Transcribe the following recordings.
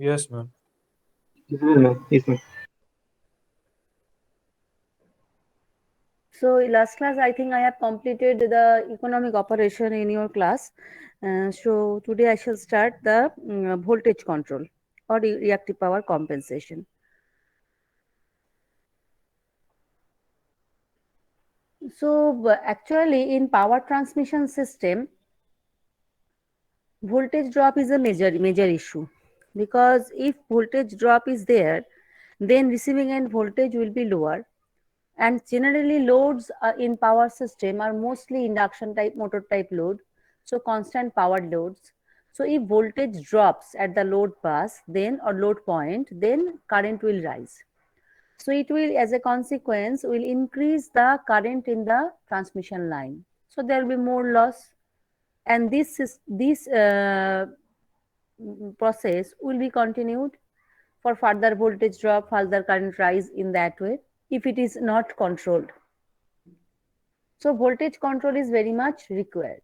Yes, ma'am. Yes, ma'am. Yes, ma'am. So last class, I think I have completed the economic operation in your class. So today I shall start the voltage control or reactive power compensation. So actually in power transmission system, voltage drop is a major issue, because if voltage drop is there, then receiving end voltage will be lower. And generally loads in power system are mostly induction type motor type load, so constant power loads. So if voltage drops at the load bus then or load point, then current will rise. So it will, as a consequence, will increase the current in the transmission line. So there will be more loss, and this process will be continued for further voltage drop, further current rise in that way if it is not controlled. So voltage control is very much required.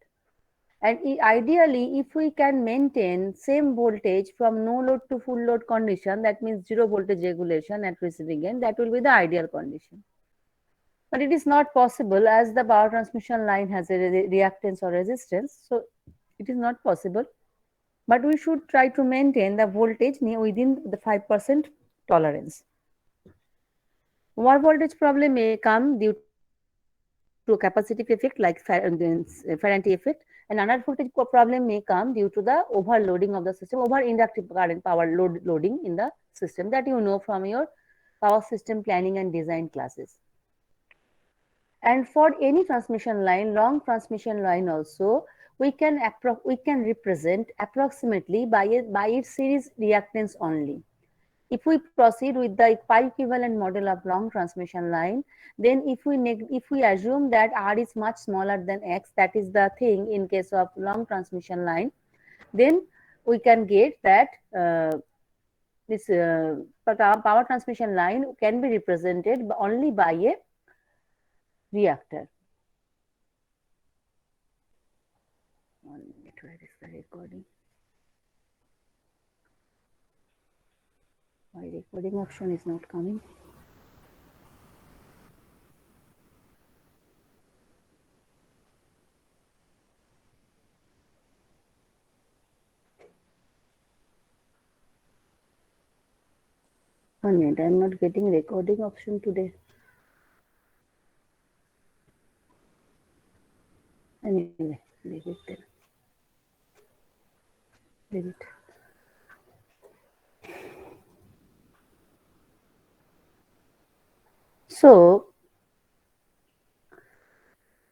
And ideally, if we can maintain same voltage from no load to full load condition, that means zero voltage regulation at receiving end, that will be the ideal condition. But it is not possible as the power transmission line has a reactance or resistance. So it is not possible. But we should try to maintain the voltage within the 5% tolerance. One voltage problem may come due to capacitive effect like Ferranti effect, and another voltage problem may come due to the overloading of the system, over inductive current power loading in the system, that you know from your power system planning and design classes. And for any transmission line, long transmission line also, we can represent approximately by its series reactance only. If we proceed with the pi equivalent model of long transmission line, then if we assume that R is much smaller than X, that is the thing in case of long transmission line, then we can get that this power transmission line can be represented only by a reactor. 1 minute, where is the recording? My recording option is not coming. One minute, I'm not getting recording option today. Anyway, leave it then. Leave it. So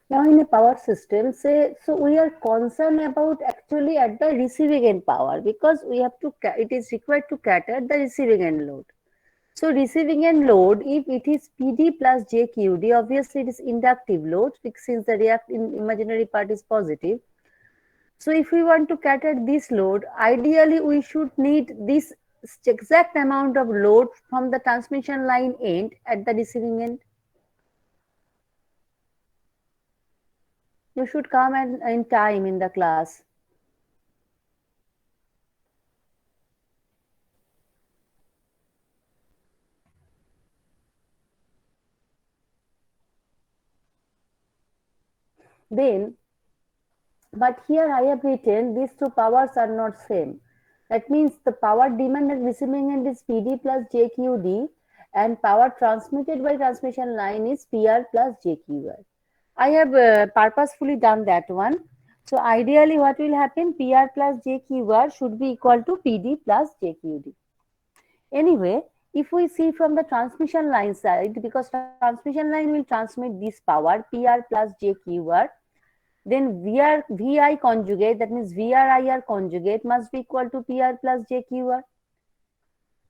now in a power system, say, so we are concerned about actually at the receiving end power, because we have to, it is required to cater the receiving end load. So receiving end load, if it is PD plus JQD, obviously it is inductive load since the imaginary part is positive. So if we want to cater this load, ideally we should need this exact amount of load from the transmission line end at the receiving end. You should come in time in the class. Then, but here I have written these two powers are not same. That means the power demand at receiving end is PD plus JQD, and power transmitted by transmission line is PR plus JQR. I have purposefully done that one. So ideally what will happen, PR plus JQR should be equal to PD plus JQD. Anyway, if we see from the transmission line side, because transmission line will transmit this power PR plus JQR, then VI conjugate, that means VRIR conjugate must be equal to PR plus JQR.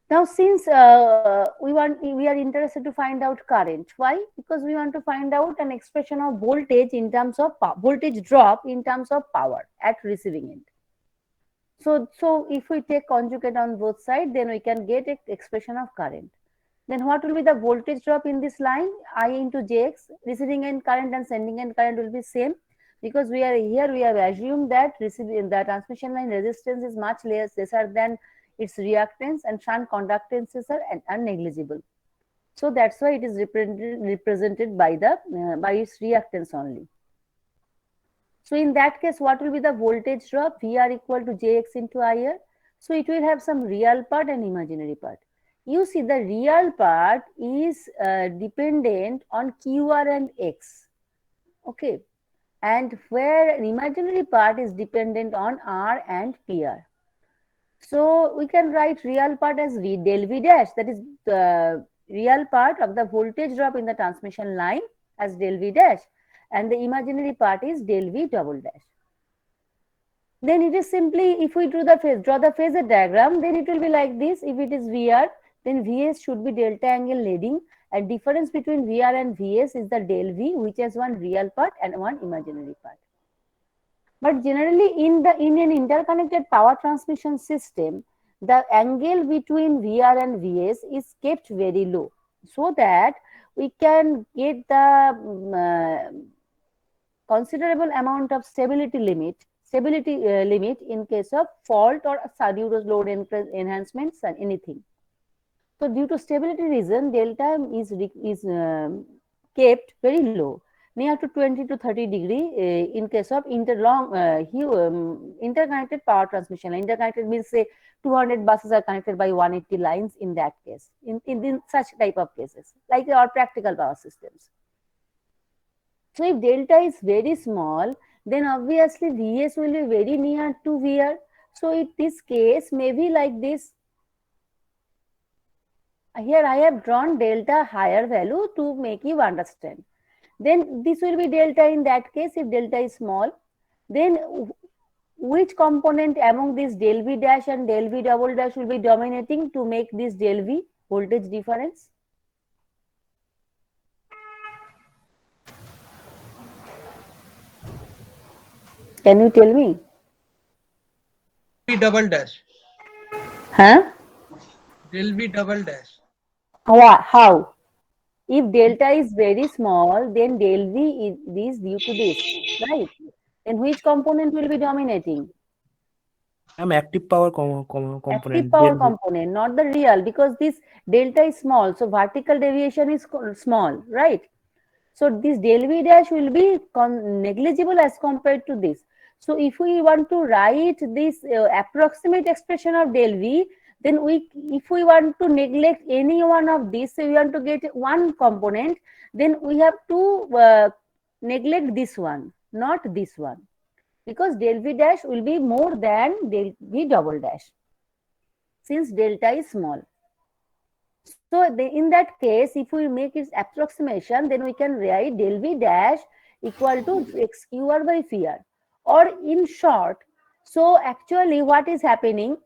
Now, since we are interested to find out current, why? Because we want to find out an expression of voltage in terms of voltage drop in terms of power at receiving end. So if we take conjugate on both sides, then we can get an expression of current. Then what will be the voltage drop in this line? I into Jx, receiving end current and sending end current will be same, because we are here, we have assumed that receiving the transmission line resistance is much lesser than its reactance and shunt conductances are negligible. So that's why it is represented by the by its reactance only. So in that case, what will be the voltage drop? VR equal to Jx into IR. So it will have some real part and imaginary part. You see the real part is dependent on QR and X. Okay. And where an imaginary part is dependent on R and PR. So we can write real part as del V dash, that is the real part of the voltage drop in the transmission line as del V dash, and the imaginary part is del V double dash. Then it is simply, if we draw the phasor diagram, then it will be like this. If it is VR, then Vs should be delta angle leading, and difference between VR and Vs is the del V, which has one real part and one imaginary part. But generally in an interconnected power transmission system, the angle between VR and Vs is kept very low so that we can get the considerable amount of stability limit in case of fault or due to load enhancements and anything. So due to stability reason, delta is kept very low, near to 20 to 30 degree in case of interconnected power transmission. Interconnected means say 200 buses are connected by 180 lines in that case, in such type of cases, like our practical power systems. So if delta is very small, then obviously Vs will be very near to VR. So in this case, maybe like this. Here I have drawn delta higher value to make you understand. Then this will be delta in that case if delta is small. Then which component among this del V dash and del V double dash will be dominating to make this del V voltage difference? Can you tell me? V double dash. Huh? Del V double dash. How? If delta is very small, then del V is due to this, right? Then which component will be dominating? I'm active power Active component power del V. component, not the real, because this delta is small. So vertical deviation is small, right? So this del V dash will be negligible as compared to this. So if we want to write this approximate expression of del V, then if we want to neglect any one of these, so we want to get one component, then we have to neglect this one, not this one, because del V dash will be more than del V double dash since delta is small. So in that case, if we make its approximation, then we can write del V dash equal to XQR by VR. Or in short, so actually what is happening,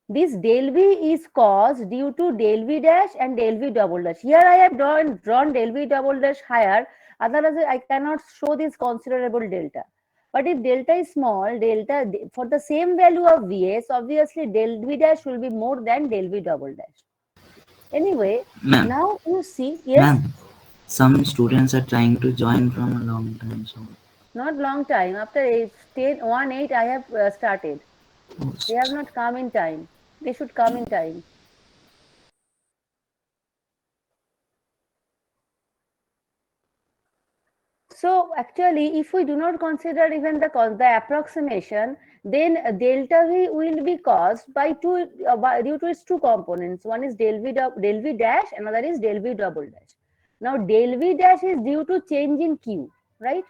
this del V is caused due to del V dash and del V double dash. Here I have drawn del V double dash higher, otherwise I cannot show this considerable delta. But if delta is small, delta for the same value of Vs, obviously del V dash will be more than del V double dash. Anyway, Ma'am, now you see, yes, ma'am, some students are trying to join from a long time, so not long time. After 8, I have started. They have not come in time. They should come in time. So actually, if we do not consider even the approximation, then delta V will be caused by due to its two components. One is del V dash, another is del V double dash. Now del V dash is due to change in Q, right?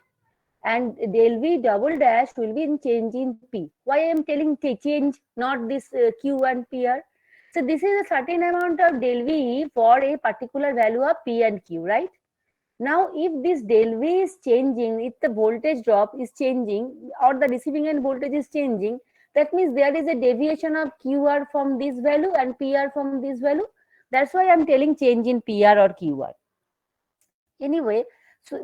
And del V double dash will be in change in P. Why I am telling change, not this Q and PR? So this is a certain amount of del V for a particular value of P and Q, right? Now, if this del V is changing, if the voltage drop is changing or the receiving end voltage is changing, that means there is a deviation of QR from this value and PR from this value. That's why I'm telling change in PR or QR. Anyway,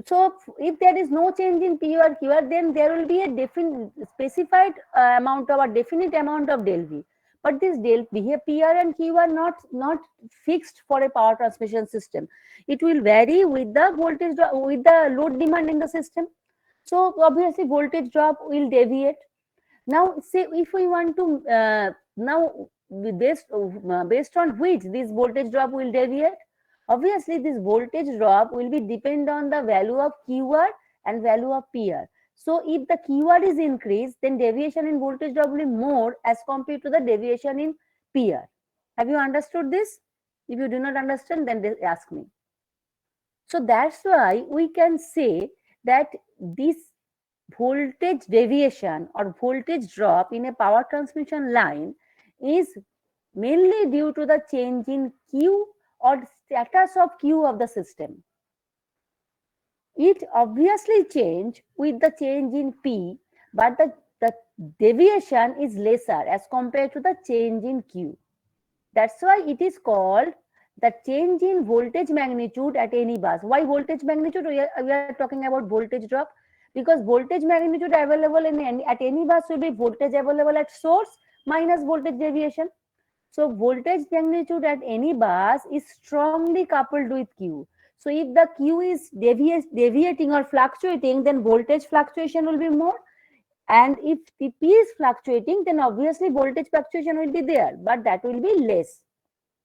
so if there is no change in P or QR, then there will be a definite specified amount of a definite amount of del V. But this del V here, PR and Q are not fixed for a power transmission system. It will vary with the voltage drop, with the load demand in the system. So obviously voltage drop will deviate. Now, say if we want to now based on which this voltage drop will deviate. Obviously, this voltage drop will be depend on the value of QR and value of PR. So, if the QR is increased, then deviation in voltage drop will be more as compared to the deviation in PR. Have you understood this? If you do not understand, then ask me. So that's why we can say that this voltage deviation or voltage drop in a power transmission line is mainly due to the change in Q or status of Q of the system. It obviously change with the change in P, but the deviation is lesser as compared to the change in Q. That's why it is called the change in voltage magnitude at any bus. Why voltage magnitude? We are talking about voltage drop because voltage magnitude available at any bus will be voltage available at source minus voltage deviation. So voltage magnitude at any bus is strongly coupled with Q. So if the Q is deviating or fluctuating, then voltage fluctuation will be more. And if the P is fluctuating, then obviously voltage fluctuation will be there, but that will be less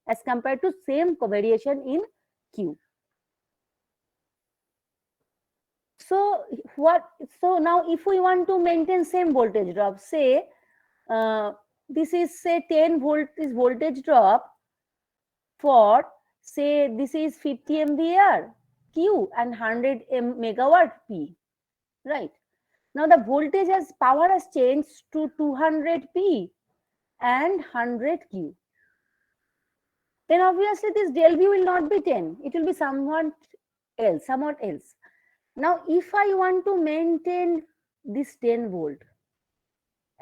as compared to same variation in Q. So so now if we want to maintain same voltage drop, say this is say 10 volt is voltage drop for say this is 50 MVAR Q and 100 megawatt P, right? Now the voltage as power has changed to 200 P and 100 Q. Then obviously this del V will not be 10. It will be somewhat else. Now if I want to maintain this 10 volt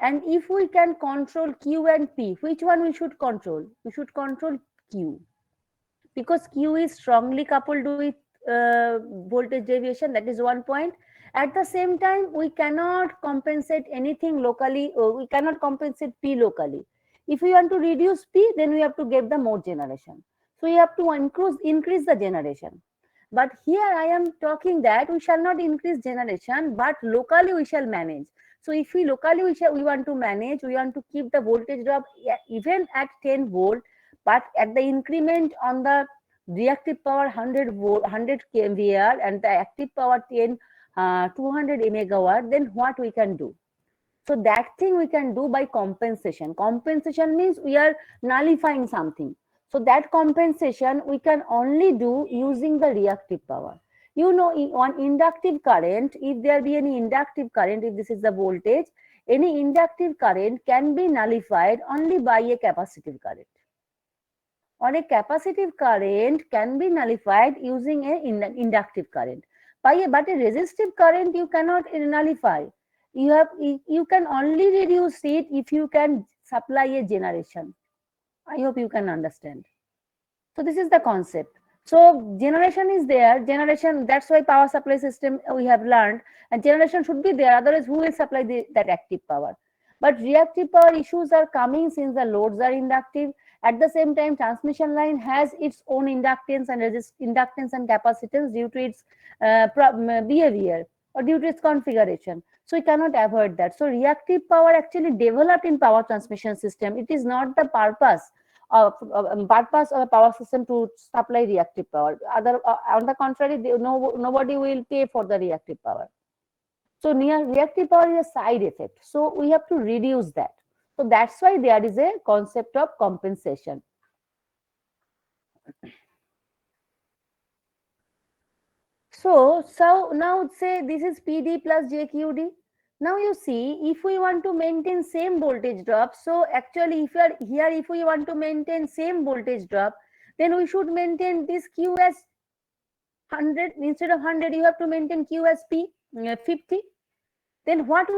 and if we can control Q and P, which one we should control? We should control Q because Q is strongly coupled with voltage deviation. That is one point. At the same time, we cannot compensate anything locally, or we cannot compensate P locally. If we want to reduce P, then we have to get the more generation. So we have to increase the generation. But here I am talking that we shall not increase generation, but locally we shall manage. So if we locally we want to manage, we want to keep the voltage drop even at 10 volt, but at the increment on the reactive power 100 volt, 100 kVAR and the active power 200 megawatt, then what we can do? So that thing we can do by compensation. Compensation means we are nullifying something. So that compensation we can only do using the reactive power. You know, on inductive current, if there be any inductive current, if this is the voltage, any inductive current can be nullified only by a capacitive current. On a capacitive current can be nullified using an inductive current. But a resistive current you cannot nullify. You can only reduce it if you can supply a generation. I hope you can understand. So this is the concept. So generation is there. Generation, that's why power supply system we have learned, and generation should be there. Otherwise, who will supply that active power? But reactive power issues are coming since the loads are inductive. At the same time, transmission line has its own inductance and capacitance due to its behavior or due to its configuration. So we cannot avoid that. So reactive power actually developed in power transmission system. It is not the purpose of a power system to supply reactive power. On the contrary, nobody will pay for the reactive power. So reactive power is a side effect. So we have to reduce that. So that's why there is a concept of compensation. So now say this is PD plus JQD. Now you see, if we want to maintain same voltage drop, so actually if we want to maintain same voltage drop, then we should maintain this Q as 100. Instead of 100, you have to maintain Q as P 50. Then what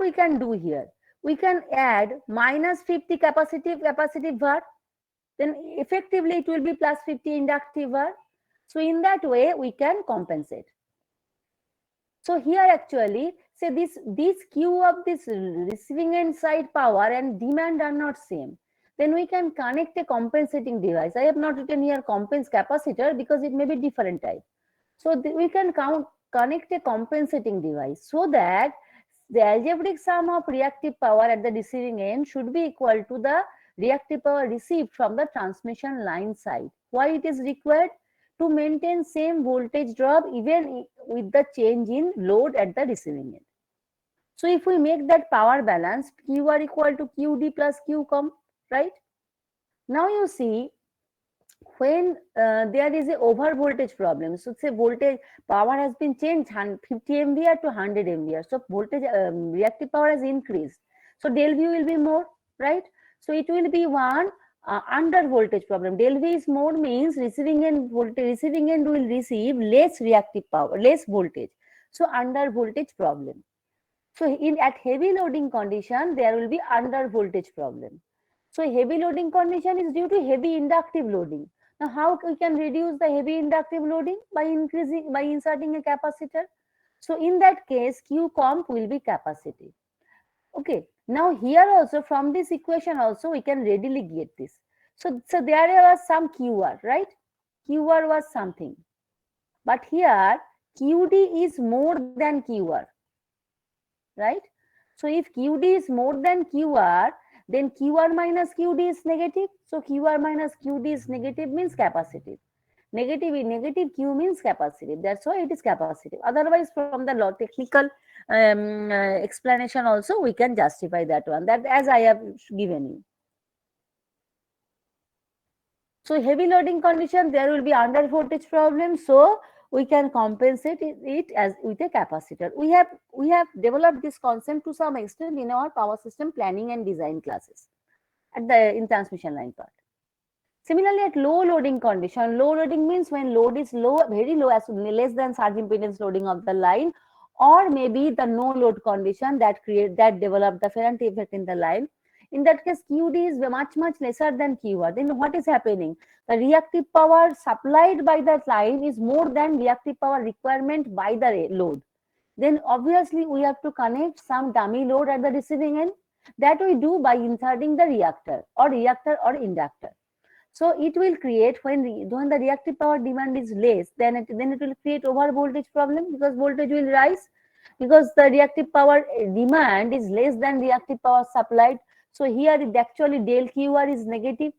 we can do here? We can add minus 50 capacitive var. Then effectively it will be plus 50 inductive var. So in that way we can compensate. So here actually say this Q of this receiving end side power and demand are not same. Then we can connect a compensating device. I have not written here capacitor because it may be different type. So we can connect a compensating device so that the algebraic sum of reactive power at the receiving end should be equal to the reactive power received from the transmission line side. Why it is required? To maintain same voltage drop even with the change in load at the receiving end. So if we make that power balance, QR equal to QD plus QCOM, right? Now you see, when there is a over voltage problem, so say voltage power has been changed 50 MVA to 100 MVA, so voltage reactive power has increased, so del V will be more, right? So it will be one under voltage problem. Del V is more means receiving end will receive less reactive power, less voltage, so under voltage problem. So in at heavy loading condition there will be under voltage problem. So heavy loading condition is due to heavy inductive loading. Now how we can reduce the heavy inductive loading? By inserting a capacitor. So in that case Q comp will be capacity. Okay. Now here also from this equation also we can readily get this. So there was some QR, right? QR was something. But here QD is more than QR, right? So if QD is more than QR, then QR minus QD is negative. So QR minus QD is negative means capacitive. Negative Q means capacitive. That's why it is capacitive. Otherwise, from the technical explanation also, we can justify that one. That as I have given you. So heavy loading condition, there will be under voltage problem. So we can compensate it as with a capacitor. We have developed this concept to some extent in our power system planning and design classes in transmission line part. Similarly, at low loading condition, low loading means when load is low, very low, as less than surge impedance loading of the line, or maybe the no load condition that develop the Ferranti effect in the line. In that case, QD is much lesser than QR. Then what is happening? The reactive power supplied by that line is more than reactive power requirement by the load. Then obviously we have to connect some dummy load at the receiving end. That we do by inserting the reactor or inductor. So it will create when the reactive power demand is less, then it will create over voltage problem because voltage will rise because the reactive power demand is less than reactive power supplied. So here actually del QR is negative.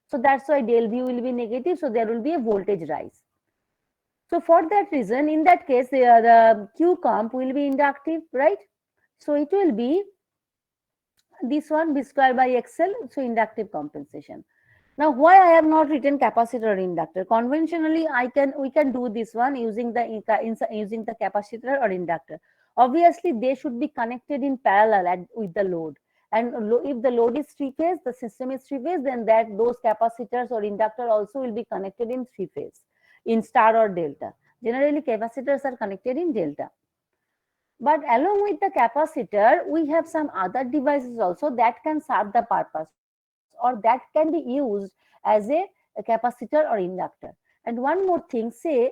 So that's why del V will be negative. So there will be a voltage rise. So for that reason, in that case, the Q comp will be inductive, right? So it will be this one B square by XL. So inductive compensation. Now, why I have not written capacitor or inductor? Conventionally, we can do this one using the capacitor or inductor. Obviously, they should be connected in parallel with the load. And if the load is three phase, the system is three phase, then those capacitors or inductor also will be connected in three phase, in star or delta. Generally, capacitors are connected in delta. But along with the capacitor, we have some other devices also that can serve the purpose or that can be used as a capacitor or inductor. And one more thing, say,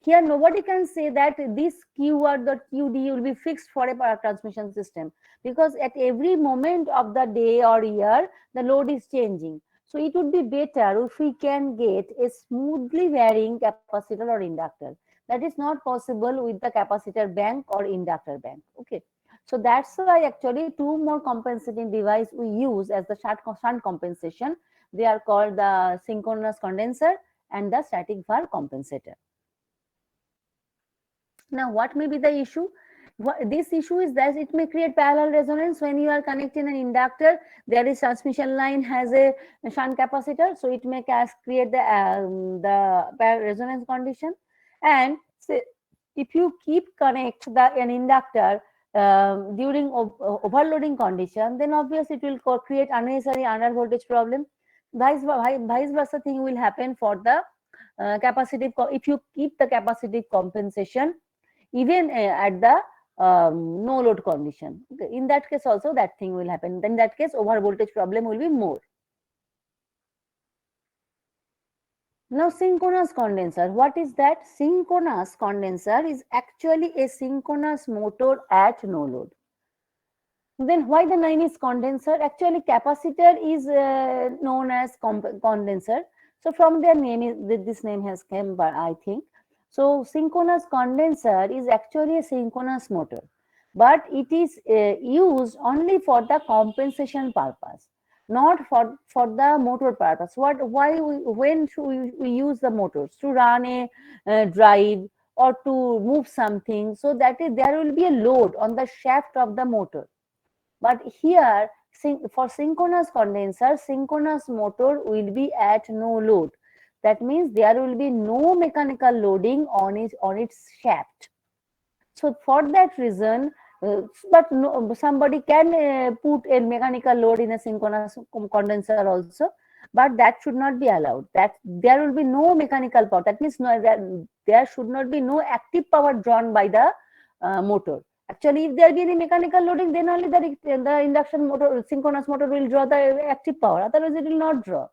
here nobody can say that this Q or the QD will be fixed for a power transmission system because at every moment of the day or year, the load is changing. So it would be better if we can get a smoothly varying capacitor or inductor. That is not possible with the capacitor bank or inductor bank. Okay. So that's why actually two more compensating device we use as the shunt compensation. They are called the synchronous condenser and the static bar compensator. Now, what may be the issue? This issue is that it may create parallel resonance when you are connecting an inductor. There is transmission line has a shunt capacitor, so it may create the resonance condition. And say, if you keep connect an inductor during overloading condition, then obviously it will create unnecessary under voltage problem. Vice versa thing will happen for the capacitive. If you keep the capacitive compensation even at the no load condition. Okay. In that case also that thing will happen. Then in that case over voltage problem will be more. Now synchronous condenser, what is that? Synchronous condenser is actually a synchronous motor at no load. Then why the name is condenser? Actually capacitor is known as condenser. So from their name, this name has come by, I think. So synchronous condenser is actually a synchronous motor. but it is used only for the compensation purpose, not for the motor purpose. When should we use the motors? To run a drive or to move something, so that is, there will be a load on the shaft of the motor. But here, for synchronous condenser, synchronous motor will be at no load. That means there will be no mechanical loading on its shaft. So for that reason, but no, somebody can put a mechanical load in a synchronous condenser also, but that should not be allowed. That there will be no mechanical power. That means there should not be no active power drawn by the motor. Actually, if there be any mechanical loading, then only the induction motor, synchronous motor will draw the active power. Otherwise, it will not draw.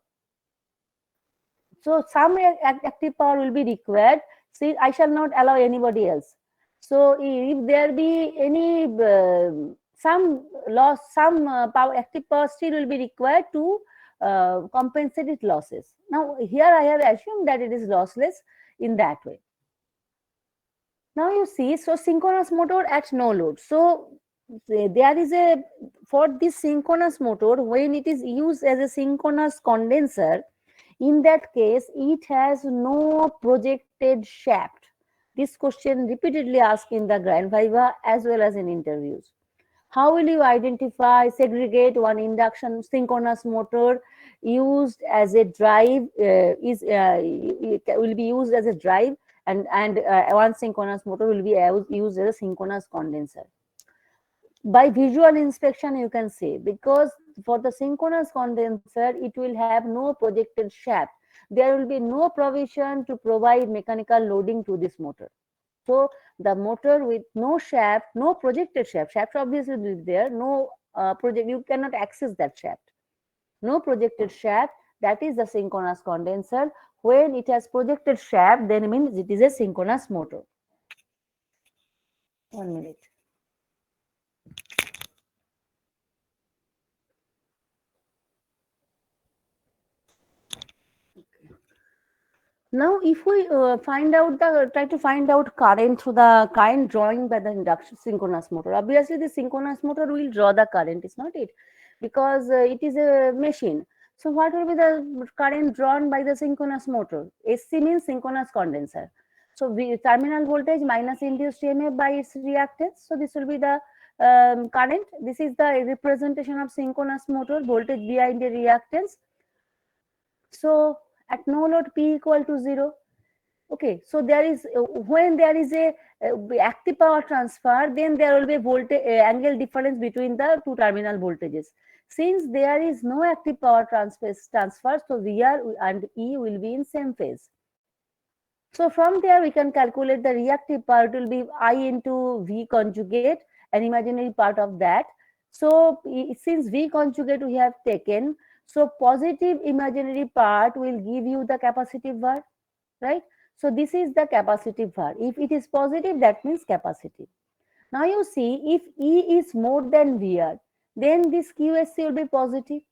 So some active power will be required. See, I shall not allow anybody else. So if there be any some loss, some power, active power still will be required to compensate its losses. Now here I have assumed that it is lossless in that way. Now you see, so synchronous motor at no load. So there is a, for this synchronous motor, when it is used as a synchronous condenser, in that case, it has no projected shaft. This question repeatedly asked in the grand viva as well as in interviews. How will you identify, segregate one induction synchronous motor used as a drive, will be used as a drive, and one synchronous motor will be used as a synchronous condenser? By visual inspection you can see, because for the synchronous condenser it will have no projected shaft. There will be no provision to provide mechanical loading to this motor. So the motor with no shaft, no projected shaft obviously will be there, no project, you cannot access that shaft, no projected shaft, that is the synchronous condenser. When it has projected shaft, then it means it is a synchronous motor. 1 minute. Now, if we try to find out current through the current drawing by the induction synchronous motor, obviously the synchronous motor will draw the current, is not it? Because it is a machine. So what will be the current drawn by the synchronous motor? SC means synchronous condenser. So terminal voltage minus induced EMF by its reactance. So this will be the current. This is the representation of synchronous motor, voltage behind the reactance. So at no load P equal to 0. Okay, so there is when there is a active power transfer, then there will be voltage angle difference between the two terminal voltages. Since there is no active power transfer, so VR and E will be in same phase. So from there we can calculate the reactive power. It will be I into V conjugate, an imaginary part of that. So since V conjugate we have taken, so positive imaginary part will give you the capacitive VAR, right? So this is the capacitive VAR. If it is positive, that means capacitive. Now you see, if E is more than VR, then this QSC will be positive.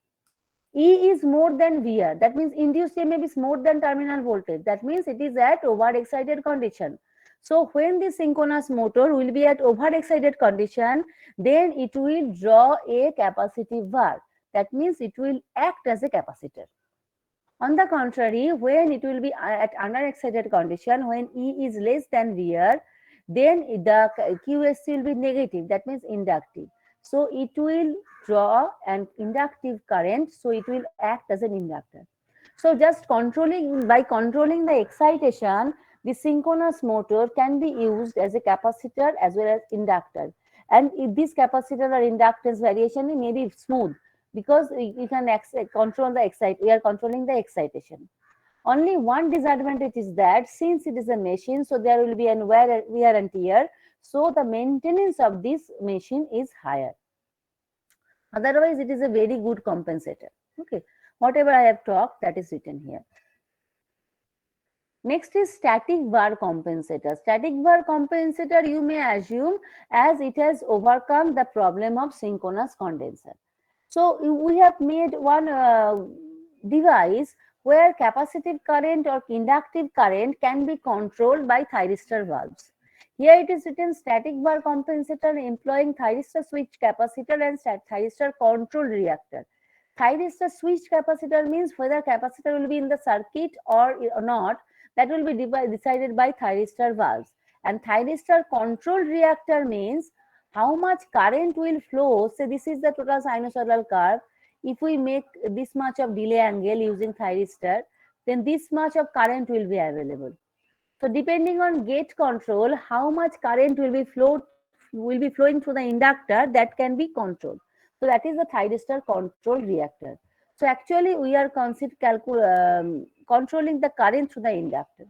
E is more than VR, that means induced EMF is more than terminal voltage. That means it is at overexcited condition. So when the synchronous motor will be at overexcited condition, then it will draw a capacitive VAR. That means it will act as a capacitor. On the contrary, when it will be at underexcited condition, when E is less than VR, then the QSC will be negative, that means inductive. So it will draw an inductive current, so it will act as an inductor. So just by controlling the excitation, the synchronous motor can be used as a capacitor as well as inductor. And if this capacitor or inductance variation may be smooth, because you can control the we are controlling the excitation. Only one disadvantage is that since it is a machine, so there will be an wear and tear. So the maintenance of this machine is higher. Otherwise, it is a very good compensator. Okay, whatever I have talked, that is written here. Next is static bar compensator. Static bar compensator, you may assume, as it has overcome the problem of synchronous condenser. So we have made one device where capacitive current or inductive current can be controlled by thyristor valves. Here it is written static bar compensator employing thyristor switch capacitor and thyristor control reactor. Thyristor switch capacitor means whether capacitor will be in the circuit or not, that will be decided by thyristor valves. And thyristor control reactor means how much current will flow. Say this is the total sinusoidal curve. If we make this much of delay angle using thyristor, then this much of current will be available. So depending on gate control, how much current will be flowing through the inductor, that can be controlled. So that is the thyristor control reactor. So actually we are controlling the current through the inductor.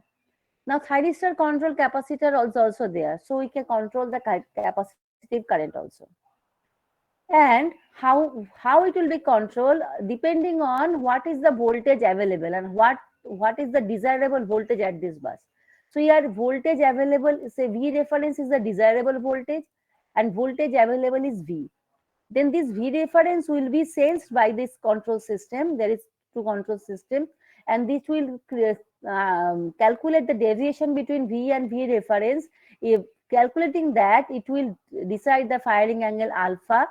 Now thyristor control capacitor is also there. So we can control the capacitive current also. And how it will be controlled depending on what is the voltage available and what is the desirable voltage at this bus. So here voltage available, say V reference is the desirable voltage and voltage available is V. Then this V reference will be sensed by this control system. There is two control system, and this will calculate the deviation between V and V reference. If calculating that, it will decide the firing angle alpha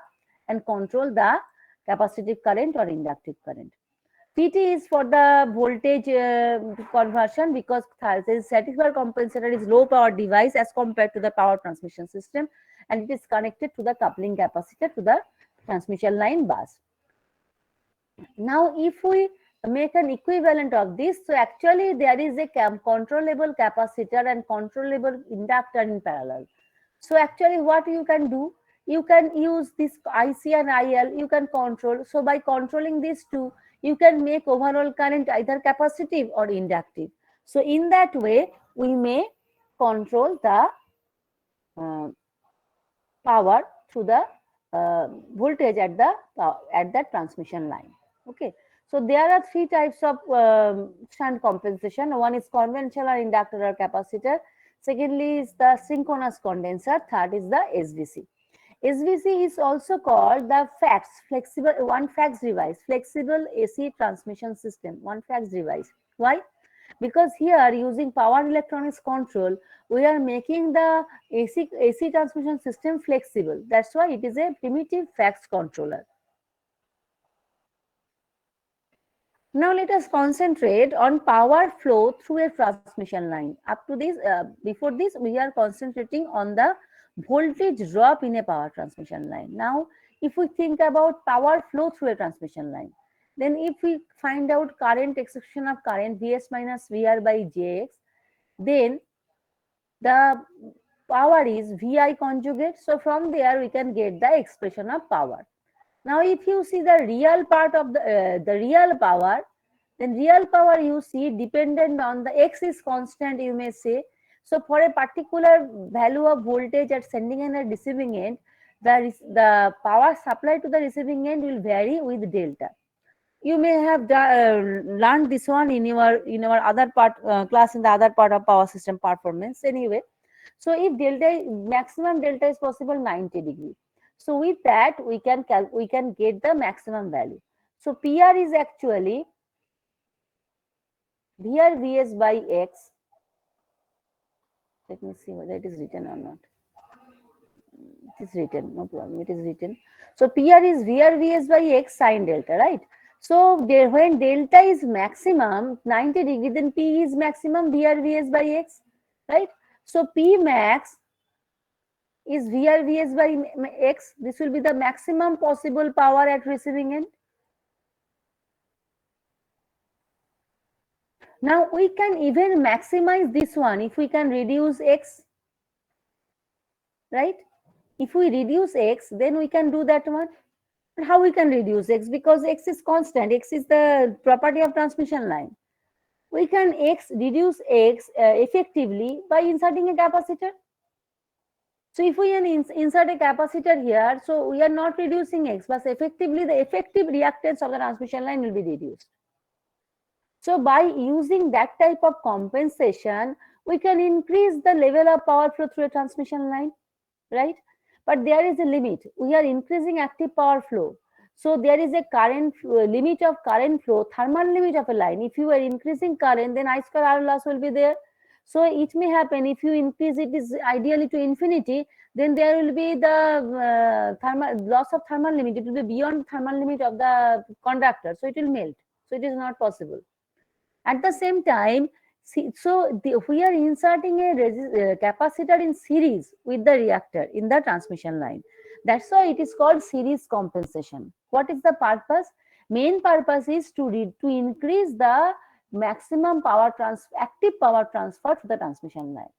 and control the capacitive current or inductive current. PT is for the voltage conversion, because static bar compensator is low power device as compared to the power transmission system, and it is connected to the coupling capacitor to the transmission line bus. Now if we make an equivalent of this, so actually there is a controllable capacitor and controllable inductor in parallel. So actually what you can do, you can use this IC and IL, you can control. So by controlling these two, you can make overall current either capacitive or inductive. So in that way, we may control the power through the voltage at the transmission line. Okay. So there are three types of shunt compensation. One is conventional inductor or capacitor. Secondly is the synchronous condenser. Third is the SVC. SVC is also called the flexible one fax device, flexible AC transmission system, one fax device. Why? Because here using power electronics control, we are making the AC transmission system flexible. That's why it is a primitive fax controller. Now let us concentrate on power flow through a transmission line. Up to this, before this, we are concentrating on the voltage drop in a power transmission line. Now, if we think about power flow through a transmission line, then if we find out current expression of current Vs minus Vr by Jx, then the power is Vi conjugate. So from there we can get the expression of power. Now if you see the real part of the real power, then real power you see dependent on the X is constant, you may say. So for a particular value of voltage at sending end and receiving end, the power supplied to the receiving end will vary with delta. You may have learned this one in your other part class, in the other part of power system performance anyway. So if maximum delta is possible 90 degree. So with that we can get the maximum value. So PR is actually VR Vs by X. Let me see whether it is written or not. It is written, no problem, it is written. So PR is VR Vs by X sine delta, right? So when delta is maximum 90 degree, then P is maximum VR Vs by X, right? So P max is VR Vs by X. This will be the maximum possible power at receiving end. Now we can even maximize this one if we can reduce X, right? If we reduce X, then we can do that one. But how we can reduce X? Because X is constant. X is the property of transmission line. We can reduce X effectively by inserting a capacitor. So if we insert a capacitor here, so we are not reducing X, but effectively the effective reactance of the transmission line will be reduced. So by using that type of compensation, we can increase the level of power flow through a transmission line, right? But there is a limit. We are increasing active power flow. So there is a current limit of current flow, thermal limit of a line. If you are increasing current, then I square R loss will be there. So it may happen if you increase it is ideally to infinity, then there will be the thermal loss of thermal limit. It will be beyond thermal limit of the conductor, so it will melt. So it is not possible. At the same time, we are inserting a capacitor in series with the reactor in the transmission line. That's why it is called series compensation. What is the purpose? Main purpose is to increase the maximum active power transfer to the transmission line.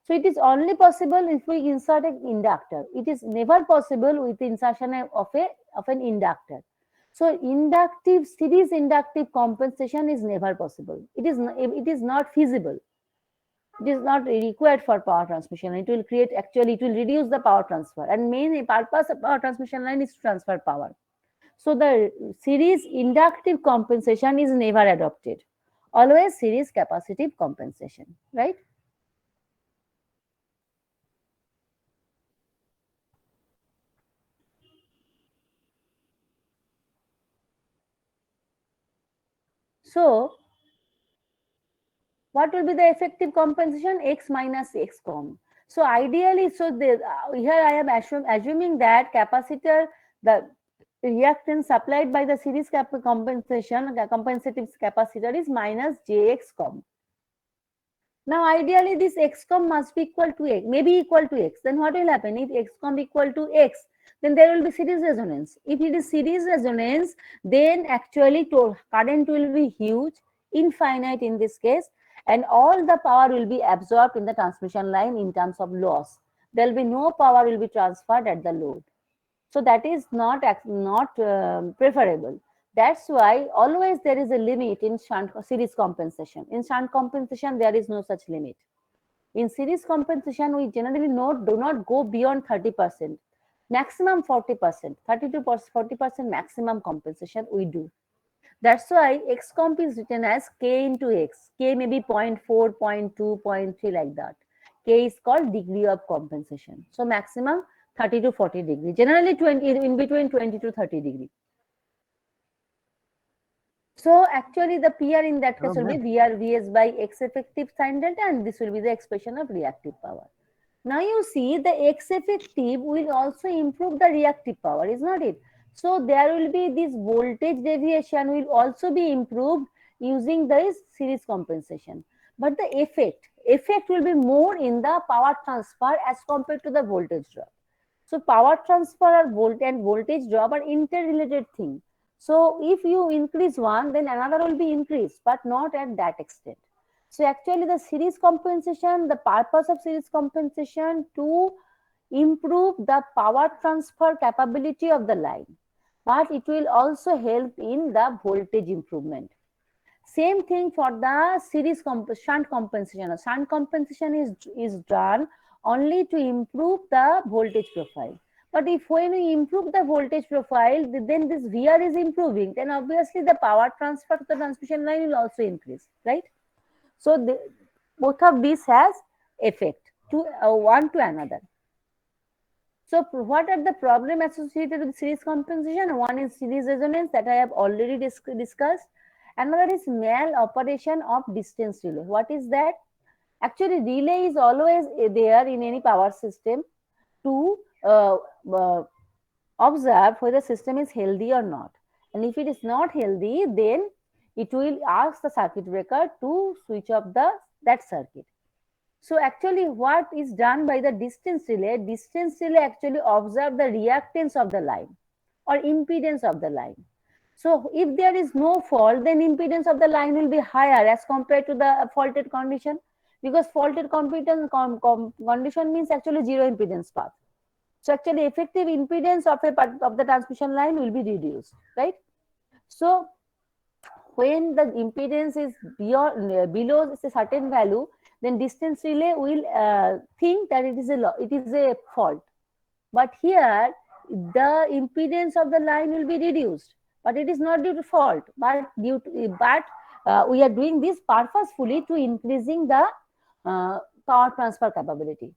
So it is only possible if we insert an inductor. It is never possible with the insertion of an inductor. So series inductive compensation is never possible. It is not feasible. It is not required for power transmission. It will reduce the power transfer. And main purpose of power transmission line is to transfer power. So the series inductive compensation is never adopted. Always series capacitive compensation, right? So what will be the effective compensation? X minus X com. So ideally, here I am assuming that capacitor, the reactance supplied by the series compensative capacitor is minus Jx com. Now ideally this X com must be equal to X, maybe equal to X. Then what will happen? If X com equal to X, then there will be series resonance. If it is series resonance, then actually current will be huge, infinite in this case, and all the power will be absorbed in the transmission line in terms of loss. There will be no power will be transferred at the load. So that is not preferable. That's why always there is a limit in series compensation. In shunt compensation, there is no such limit. In series compensation, we generally do not go beyond 30%, maximum 40%, 30 to 40% maximum compensation we do. That's why X comp is written as K into X. K may be 0.4, 0.2, 0.3 like that. K is called degree of compensation. So maximum 30 to 40 degree, generally in between 20 to 30 degree. So actually the PR in that case will be VR Vs by X effective sin delta, and this will be the expression of reactive power. Now you see the X effective will also improve the reactive power, is not it? So there will be this voltage deviation will also be improved using this series compensation. But the effect will be more in the power transfer as compared to the voltage drop. So power transfer and voltage drop are interrelated thing. So if you increase one, then another will be increased, but not at that extent. So actually the series compensation, the purpose of series compensation to improve the power transfer capability of the line, but it will also help in the voltage improvement. Same thing for the shunt compensation. Shunt compensation is done only to improve the voltage profile. But if when we improve the voltage profile, then this VR is improving, then obviously the power transfer to the transmission line will also increase, right? So both of these has effect to one to another. So what are the problem associated with series compensation? One is series resonance that I have already discussed. Another is mal operation of distance relay. What is that? Actually, relay is always there in any power system to observe whether the system is healthy or not. And if it is not healthy, then it will ask the circuit breaker to switch off that circuit. So actually what is done by the distance relay actually observe the reactance of the line or impedance of the line. So if there is no fault, then impedance of the line will be higher as compared to the faulted condition, because faulted condition means actually zero impedance path. So actually effective impedance of a part of the transmission line will be reduced, right? So when the impedance is below a certain value, then distance relay will think that it is a fault. But here the impedance of the line will be reduced, but it is not due to fault, but we are doing this purposefully to increasing the power transfer capability.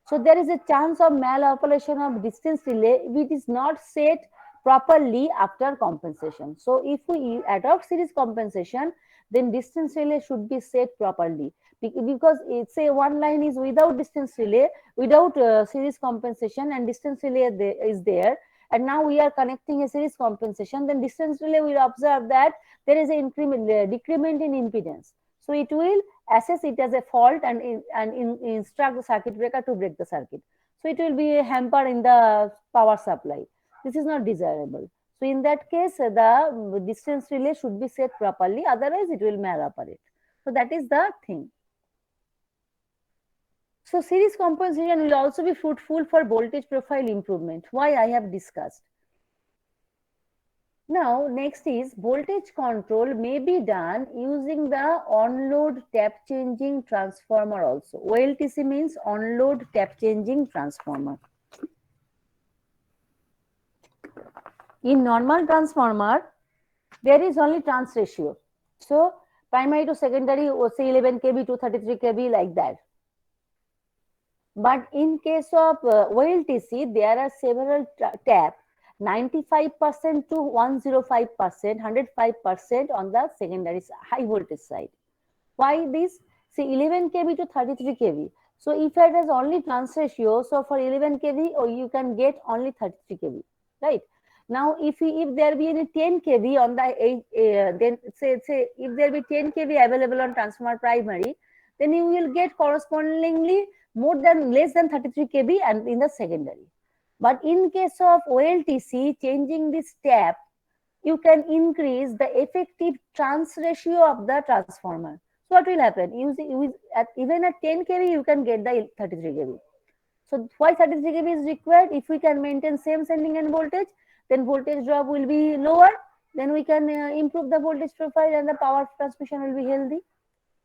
So there is a chance of maloperation of distance relay which is not set properly after compensation. So if we adopt series compensation, then distance relay should be set properly. because it's a one line is without distance relay, without series compensation, and distance relay is there, and now we are connecting a series compensation, then distance relay will observe that there is a decrement in impedance. So it will assess it as a fault and instruct the circuit breaker to break the circuit. So it will be a hamper in the power supply. This is not desirable. So in that case, the distance relay should be set properly, otherwise it will maloperate. So that is the thing. So series compensation will also be fruitful for voltage profile improvement. Why I have discussed. Now next is voltage control may be done using the on-load tap changing transformer also. OLTC means on-load tap changing transformer. In normal transformer, there is only trans ratio. So primary to secondary, say 11 kV to 33 kV like that. But in case of OLTC, there are several taps, 95% to 105%, 105% on the secondary high voltage side. Why this? See 11 kV to 33 kV. So if it has only trans ratio, so for 11 kV, or you can get only 33 kV, right? Now, if there be any 10 kV on the then say if there be 10 kV available on transformer primary, then you will get correspondingly less than 33 kV and in the secondary. But in case of OLTC, changing this tap, you can increase the effective trans ratio of the transformer. So what will happen? Even at 10 kV, you can get the 33 kV. So why 33 kV is required? If we can maintain same sending end voltage, then voltage drop will be lower. Then we can improve the voltage profile and the power transmission will be healthy.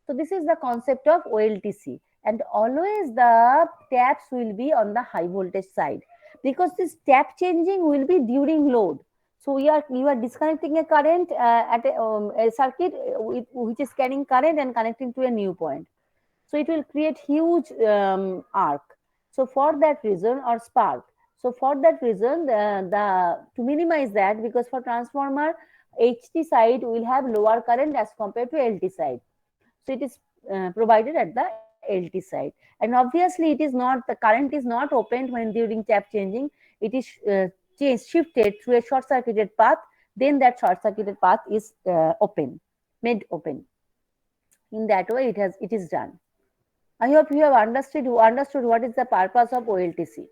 So this is the concept of OLTC, and always the taps will be on the high voltage side, because this tap changing will be during load. So you are disconnecting a current at a circuit which is carrying current and connecting to a new point. So it will create huge arc. So for that reason, or spark. So for that reason, to minimize that, because for transformer, HT side will have lower current as compared to LT side. So it is provided at the LT side, and obviously it is not, the current is not opened when during tap changing. It is shifted through a short circuited path. Then that short circuited path is made open. In that way, it is done. I hope you have understood what is the purpose of OLTC.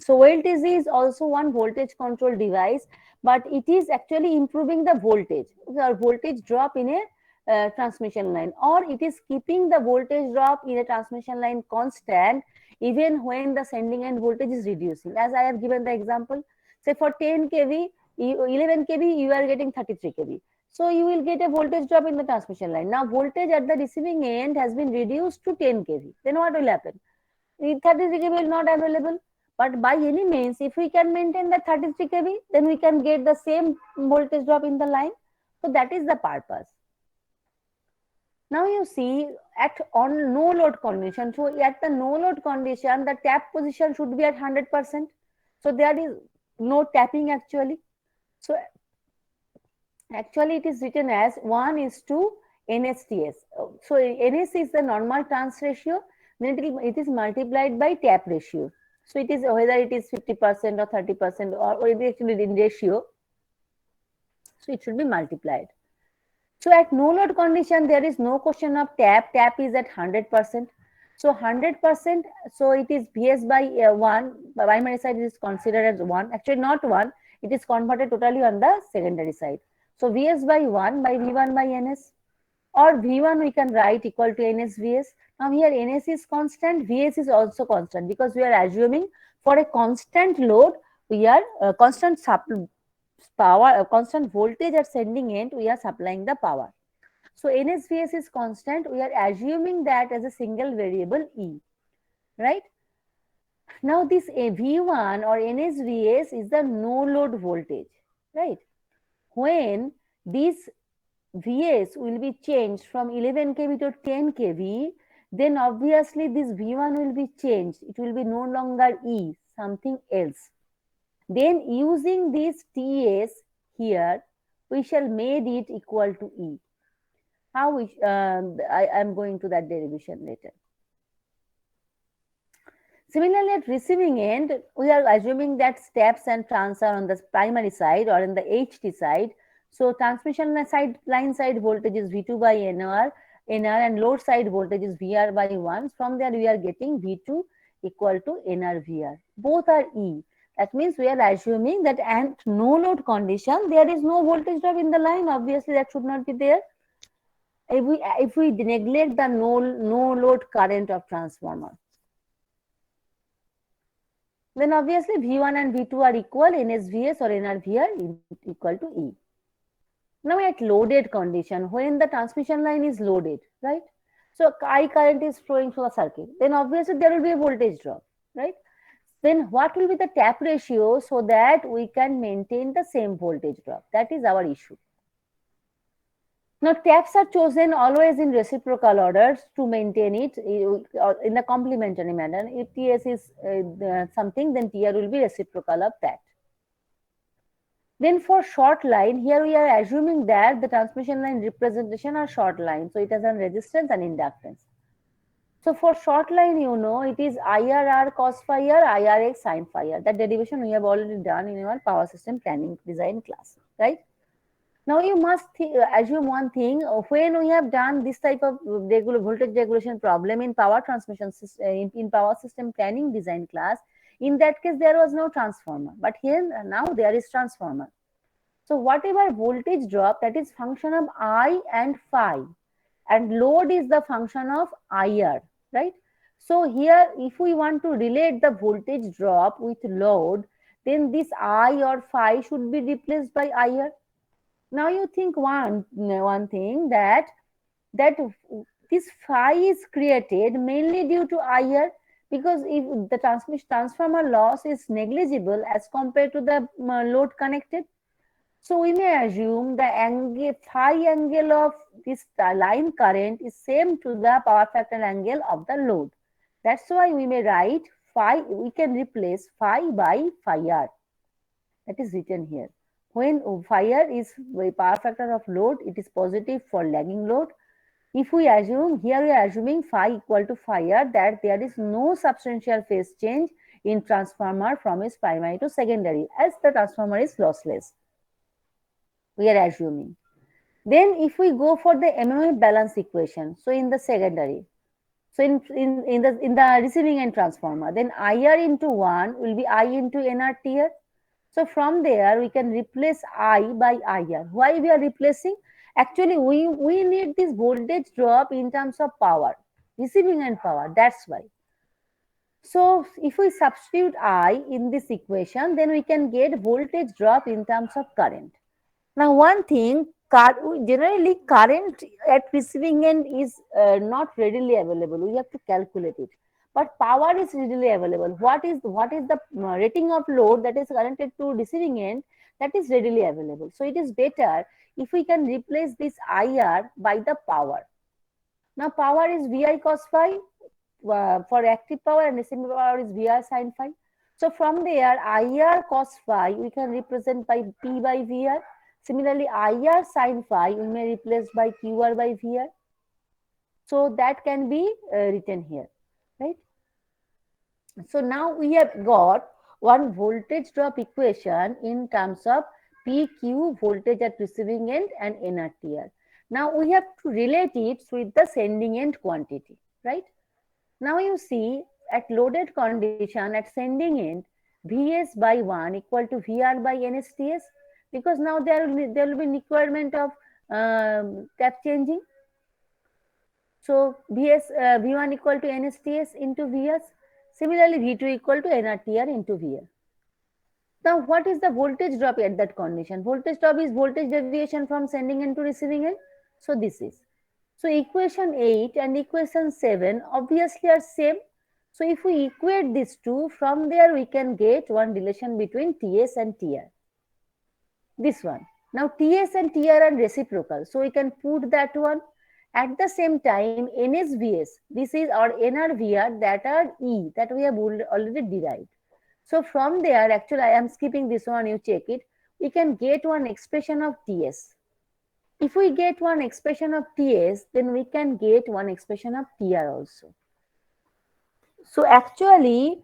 So OLTC is also one voltage control device, but it is actually improving the voltage or voltage drop in a transmission line, or it is keeping the voltage drop in a transmission line constant even when the sending end voltage is reducing. As I have given the example, say for 10 kV, 11 kV, you are getting 33 kV. So you will get a voltage drop in the transmission line. Now voltage at the receiving end has been reduced to 10 kV. Then what will happen? 33 kV will not available. But by any means, if we can maintain the 33 kV, then we can get the same voltage drop in the line. So that is the purpose. Now you see on no load condition. So at the no load condition, the tap position should be at 100%. So there is no tapping actually. So actually it is written as 1:NSTS. So NS is the normal trans ratio. Then it is multiplied by tap ratio. So it is whether it is 50% or 30% or it is actually in ratio. So it should be multiplied. So at no load condition, there is no question of tap. Tap is at 100%. So 100%, so it is Vs by 1. Primary side is considered as 1. Actually not 1. It is converted totally on the secondary side. So Vs by 1 by V1 by Ns. Or V1 we can write equal to Ns Vs. Now here Ns is constant, Vs is also constant, because we are assuming for a constant load, we are constant power, constant voltage at sending end, we are supplying the power. So NSVS is constant. We are assuming that as a single variable E, right? Now this V1 or NSVS is the no load voltage, right? When this Vs will be changed from 11 kV to 10 kV, then obviously this V1 will be changed. It will be no longer E, something else. Then using this TS here, we shall made it equal to E. How I am going to that derivation later. Similarly, at receiving end, we are assuming that steps and trans are on the primary side or in the HT side. So transmission line side voltage is V2 by NR, and load side voltage is VR by 1. From there, we are getting V2 equal to NR VR. Both are E. That means we are assuming that at no load condition, there is no voltage drop in the line. Obviously, that should not be there. If we neglect the no load current of transformer, then obviously V1 and V2 are equal, NSVS or NRVR equal to E. Now at loaded condition, when the transmission line is loaded, right? So I current is flowing through the circuit, then obviously there will be a voltage drop, right? Then what will be the tap ratio so that we can maintain the same voltage drop? That is our issue. Now taps are chosen always in reciprocal orders to maintain it in the complementary manner. If TS is something, then TR will be reciprocal of that. Then for short line, here we are assuming that the transmission line representation are short line. So it has a resistance and inductance. So for short line, it is IRR cos phi r, IRX sin phi r. That derivation we have already done in our power system planning design class, right? Now you must assume one thing, when we have done this type of voltage regulation problem in power transmission system, in power system planning design class, in that case there was no transformer, but here now there is transformer. So whatever voltage drop, that is function of I and phi, and load is the function of IR, right? So here if we want to relate the voltage drop with load, then this I or phi should be replaced by IR. Now you think one thing that this phi is created mainly due to IR, because if the transformer loss is negligible as compared to the load connected, so we may assume the angle phi angle of this line current is same to the power factor angle of the load. That's why we may write phi. We can replace phi by phi r. That is written here. When phi r is the power factor of load, it is positive for lagging load. If we assume, here we are assuming phi equal to phi r, that there is no substantial phase change in transformer from its primary to secondary, as the transformer is lossless. We are assuming. Then if we go for the Mmo balance equation, so in the secondary, so in the receiving end transformer, then IR into 1 will be I into NRTR. So from there, we can replace I by IR. Why we are replacing? Actually, we need this voltage drop in terms of power, receiving end power. That's why. So if we substitute I in this equation, then we can get voltage drop in terms of current. Now, one thing, generally current at receiving end is not readily available. We have to calculate it. But power is readily available. What is the rating of load that is connected to receiving end, that is readily available. So it is better if we can replace this IR by the power. Now power is VI cos phi for active power, and receiving power is VR sin phi. So from there, IR cos phi we can represent by P by VR. Similarly, IR sin phi we may replace by QR by VR. So that can be written here, right? So now we have got one voltage drop equation in terms of PQ, voltage at receiving end, and NRTR. Now we have to relate it with the sending end quantity, right? Now you see at loaded condition at sending end, Vs by 1 equal to Vr by NSTS, because now there will be requirement of tap changing. So V1 equal to NSTS into Vs. Similarly, V2 equal to NRTR into Vr. Now, what is the voltage drop at that condition? Voltage drop is voltage deviation from sending end to receiving end. So this is. So equation 8 and equation 7 obviously are same. So if we equate these two, from there we can get one relation between TS and TR. This one. Now TS and TR are reciprocal. So we can put that one. At the same time, NSVS, this is our NRVR, that are E, that we have already derived. So from there, actually I am skipping this one, you check it. We can get one expression of TS. If we get one expression of Ts, then we can get one expression of Tr also. So actually,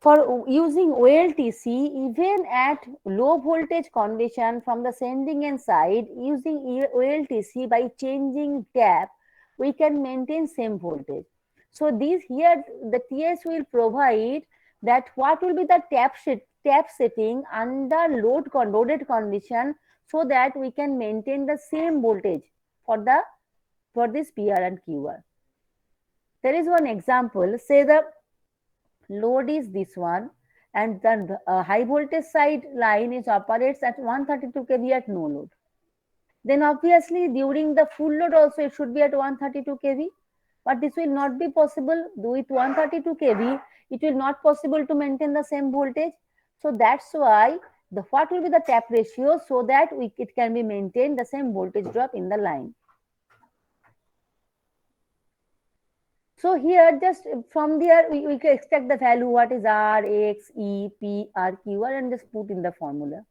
for using OLTC, even at low voltage condition from the sending end side, using OLTC by changing tap, we can maintain same voltage. So these here, the TS will provide that what will be the tap setting under loaded condition, so that we can maintain the same voltage for this PR and QR. There is one example. Say the load is this one, and the high voltage side line is operates at 132 kV at no load. Then obviously during the full load also it should be at 132 kV, but this will not be possible. With 132 kV, it will not possible to maintain the same voltage. So that's why what will be the tap ratio, so that it can be maintained the same voltage drop in the line. So here, just from there, we can extract the value, what is R, X, E, P, R, Q, R, and just put in the formula.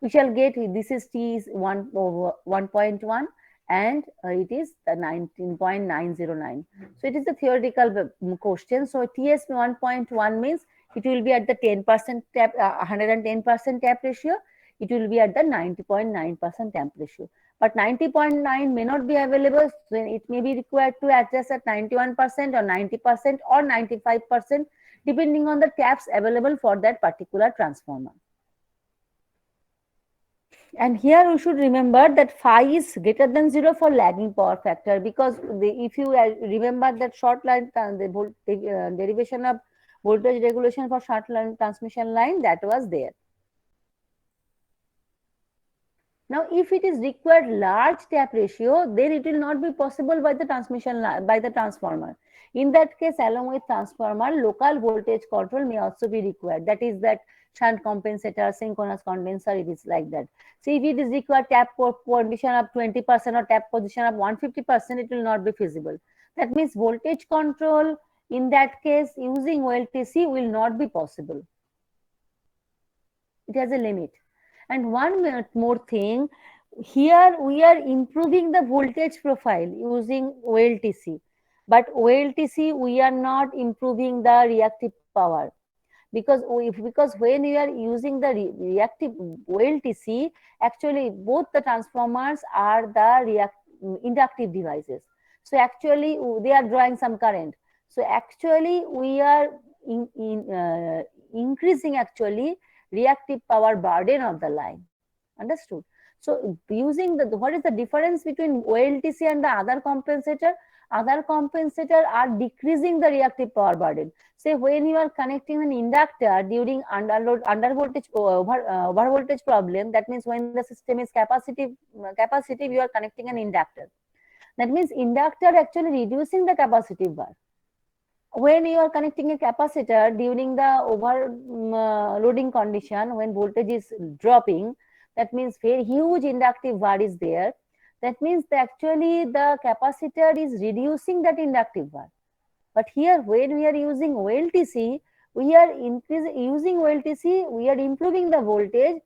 We shall get, this is T is 1.1, and it is the 19.909. So it is a theoretical question. So TS 1.1 means it will be at the 10% tap, 110% tap ratio. It will be at the 90.9% tap ratio. But 90.9 may not be available, so it may be required to adjust at 91% or 90% or 95%, depending on the taps available for that particular transformer. And here we should remember that phi is greater than 0 for lagging power factor, because if you remember that short line, the derivation of voltage regulation for short line transmission line, that was there. Now, if it is required large tap ratio, then it will not be possible by the transformer. In that case, along with transformer, local voltage control may also be required. That is that shunt compensator, synchronous condenser, it is like that. So if it is required tap position of 20% or tap position of 150%, it will not be feasible. That means voltage control in that case using OLTC will not be possible. It has a limit. And one more thing, here we are improving the voltage profile using OLTC. But OLTC, we are not improving the reactive power. Because when we are using the reactive OLTC, actually both the transformers are the inductive devices. So actually they are drawing some current. So actually we are increasing actually reactive power burden of the line. Understood? So using what is the difference between OLTC and the other compensator? Other compensator are decreasing the reactive power burden. Say when you are connecting an inductor during over voltage problem, that means when the system is capacitive, you are connecting an inductor. That means inductor actually reducing the capacitive bar. When you are connecting a capacitor during the overloading condition, when voltage is dropping, that means very huge inductive bar is there. That means that actually the capacitor is reducing that inductive bar. But here, when we are using OLTC, we are using OLTC, we are improving the voltage.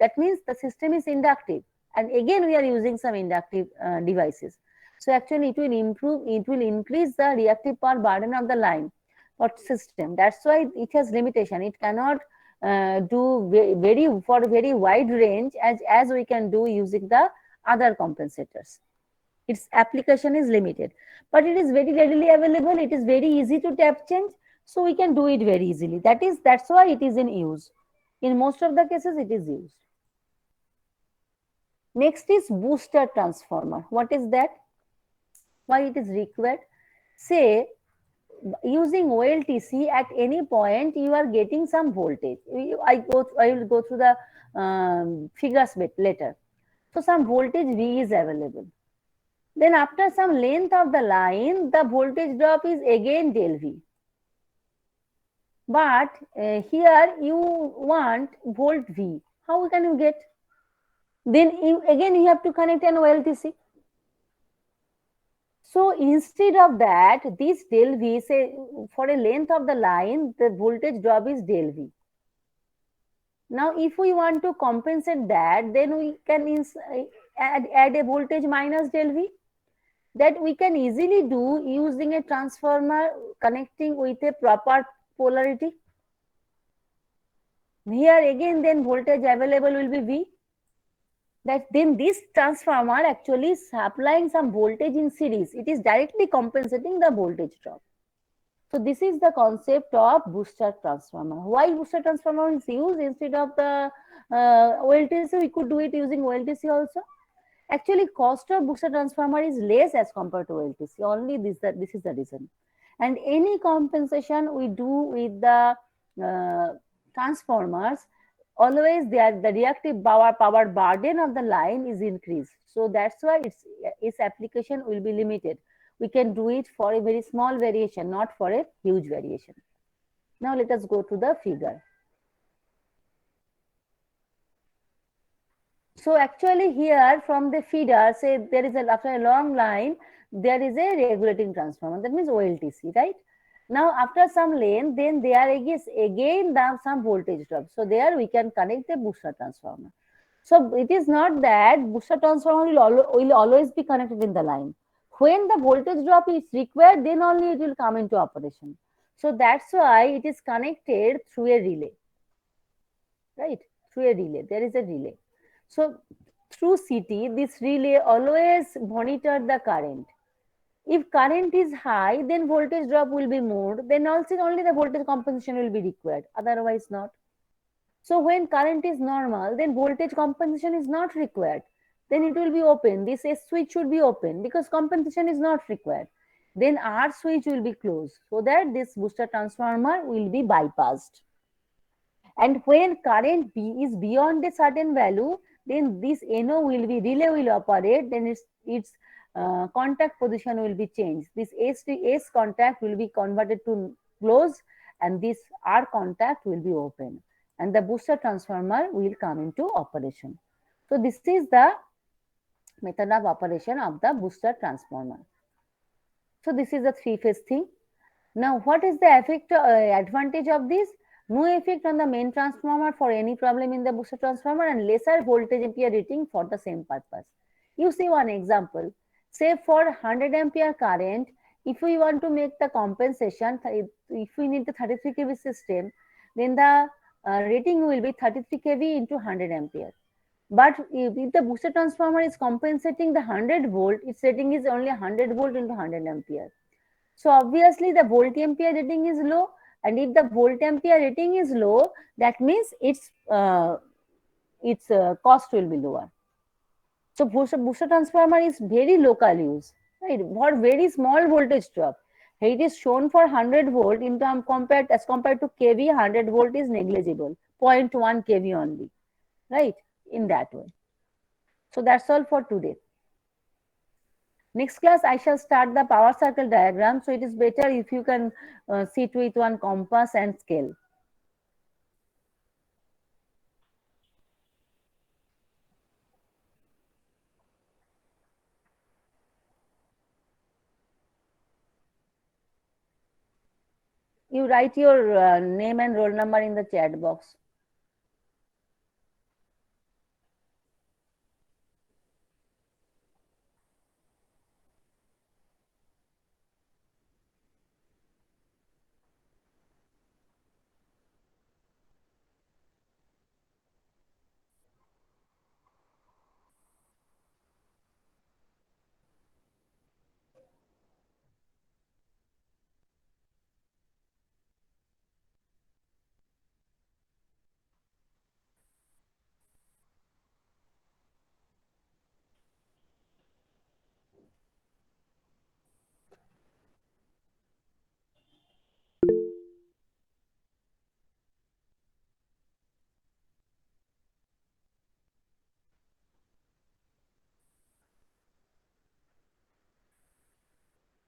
That means the system is inductive. And again, we are using some inductive devices. So actually, it will increase the reactive power burden of the line or system. That's why it has limitation. It cannot do very wide range as we can do using the other compensators. Its application is limited, but it is very readily available. It is very easy to tap change, so we can do it very easily. That's why it is in use. In most of the cases, it is used. Next is booster transformer. What is that? Why it is required? Say, using OLTC at any point, you are getting some voltage. I will go through the figures bit later. So some voltage V is available. Then after some length of the line, the voltage drop is again del V. But here you want volt V. How can you get? Then again you have to connect an OLTC. So instead of that, this del V, say for a length of the line, the voltage drop is del V. Now, if we want to compensate that, then we can add a voltage minus del V. That we can easily do using a transformer connecting with a proper polarity. Here again, then voltage available will be V. That then this transformer actually is supplying some voltage in series. It is directly compensating the voltage drop. So this is the concept of booster transformer. Why booster transformer is used instead of the OLTC? We could do it using OLTC also. Actually, cost of booster transformer is less as compared to OLTC. Only this is the reason. And any compensation we do with the transformers, always the reactive power burden of the line is increased. So that's why its application will be limited. We can do it for a very small variation, not for a huge variation. Now let us go to the figure. So actually here from the feeder, say there is after a long line, there is a regulating transformer. That means OLTC, right? Now after some length, then there is again some voltage drop. So there we can connect a booster transformer. So it is not that booster transformer will always be connected in the line. When the voltage drop is required, then only it will come into operation. So that's why it is connected through a relay, right? Through a relay, there is a relay. So through CT, this relay always monitor the current. If current is high, then voltage drop will be more. Then also only the voltage compensation will be required. Otherwise not. So when current is normal, then voltage compensation is not required. Then it will be open. This S switch should be open because compensation is not required. Then R switch will be closed so that this booster transformer will be bypassed. And when current B is beyond a certain value, then this NO will be relay will operate. Then its contact position will be changed. This S contact will be converted to closed, and this R contact will be open, and the booster transformer will come into operation. So this is the method of operation of the booster transformer. So this is a three-phase thing. Now, what is the advantage of this? No effect on the main transformer for any problem in the booster transformer and lesser voltage ampere rating for the same purpose. You see one example. Say for 100 ampere current, if we want to make the compensation, if we need the 33 kV system, then the rating will be 33 kV into 100 ampere. But if the booster transformer is compensating the 100 volt, its rating is only 100 volt into 100 ampere. So obviously the volt ampere rating is low, and if the volt ampere rating is low, that means its cost will be lower. So booster transformer is very local use, right? For very small voltage drop. It is shown for 100 volt in term compared to kV, 100 volt is negligible, 0.1 kV only, right? In that way. So that's all for today. Next class, I shall start the power circle diagram. So it is better if you can sit with one compass and scale. You write your name and roll number in the chat box.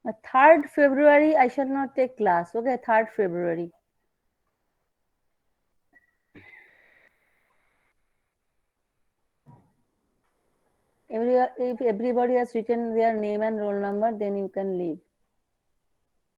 Uh, 3rd February, I shall not take class. Okay, 3rd February. If everybody has written their name and roll number, then you can leave.